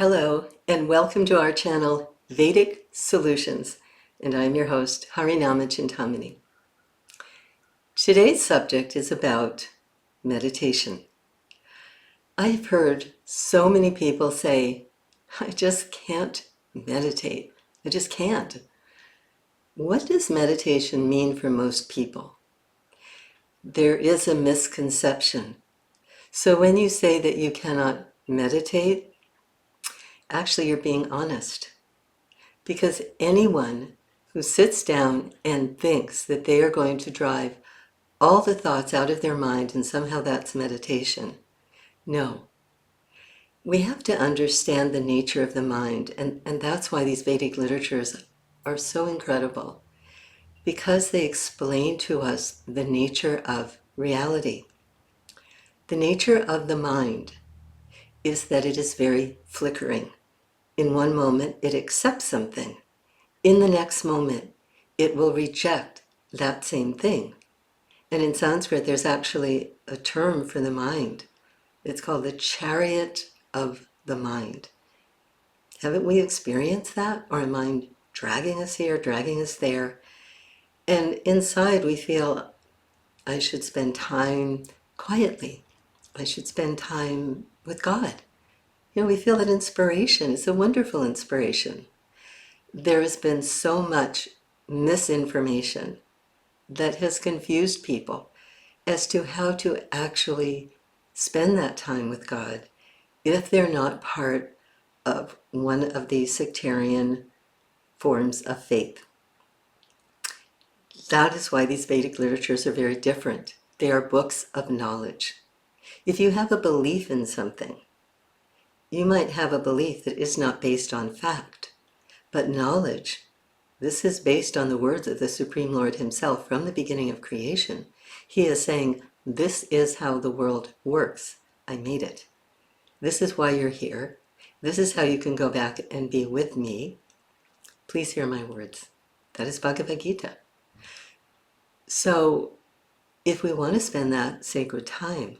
Hello, and welcome to our channel, Vedic Solutions, and I'm your host, Harinama Chintamani. Today's subject is about meditation. I've heard so many people say, I just can't meditate. I just can't. What does meditation mean for most people? There is a misconception. So when you say that you cannot meditate, actually you're being honest. Because anyone who sits down and thinks that they are going to drive all the thoughts out of their mind and somehow that's meditation, no. We have to understand the nature of the mind, and that's why these Vedic literatures are so incredible, because they explain to us the nature of reality. The nature of the mind is that it is very flickering. In one moment, it accepts something. In the next moment, it will reject that same thing. And in Sanskrit, there's actually a term for the mind. It's called the chariot of the mind. Haven't we experienced that? Our mind dragging us here, dragging us there. And inside we feel, I should spend time quietly. I should spend time with God. We feel that inspiration. It's a wonderful inspiration. There has been so much misinformation that has confused people as to how to actually spend that time with God if they're not part of one of these sectarian forms of faith. That is why these Vedic literatures are very different. They are books of knowledge. If you have a belief in something, you might have a belief that is not based on fact, but knowledge. This is based on the words of the Supreme Lord himself from the beginning of creation. He is saying, this is how the world works. I made it. This is why you're here. This is how you can go back and be with me. Please hear my words. That is Bhagavad Gita. So if we want to spend that sacred time,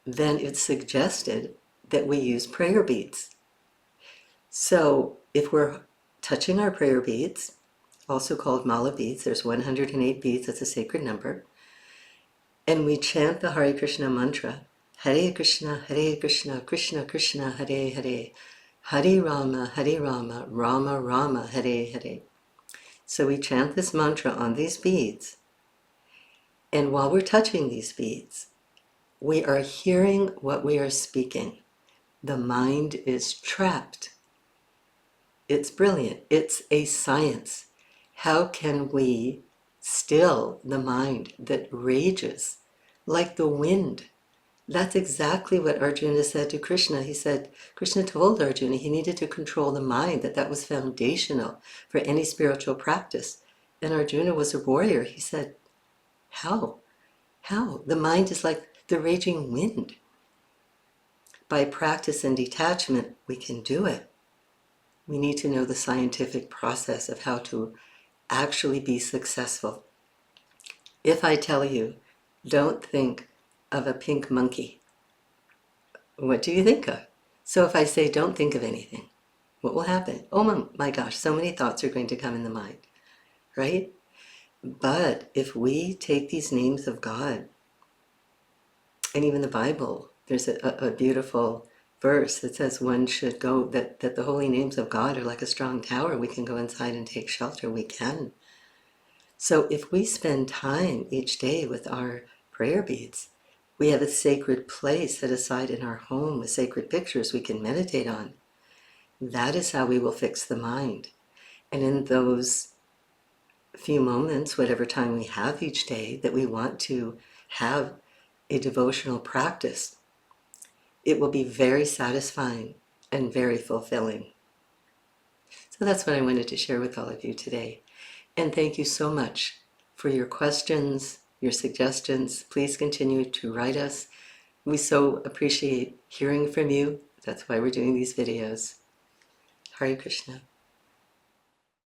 then it's suggested that we use prayer beads. So if we're touching our prayer beads, also called mala beads, there's 108 beads, that's a sacred number, and we chant the Hare Krishna mantra, Hare Krishna, Krishna Krishna, Hare Hare, Hare Rama, Rama Rama, Hare Hare. So we chant this mantra on these beads, and while we're touching these beads, we are hearing what we are speaking. The mind is trapped. It's brilliant. It's a science. How can we still the mind that rages like the wind? That's exactly what Arjuna said to Krishna. He said, Krishna told Arjuna he needed to control the mind, that was foundational for any spiritual practice. And Arjuna was a warrior. He said, how? How? The mind is like the raging wind. By practice and detachment, we can do it. We need to know the scientific process of how to actually be successful. If I tell you, don't think of a pink monkey, what do you think of? So if I say, don't think of anything, what will happen? Oh my gosh, so many thoughts are going to come in the mind, right? But if we take these names of God, and even the Bible, there's a beautiful verse that says one should go, that the holy names of God are like a strong tower. We can go inside and take shelter. We can. So if we spend time each day with our prayer beads, we have a sacred place set aside in our home with sacred pictures we can meditate on. That is how we will fix the mind. And in those few moments, whatever time we have each day, that we want to have a devotional practice, it will be very satisfying and very fulfilling. So that's what I wanted to share with all of you today. And thank you so much for your questions, your suggestions. Please continue to write us. We so appreciate hearing from you. That's why we're doing these videos. Hare Krishna.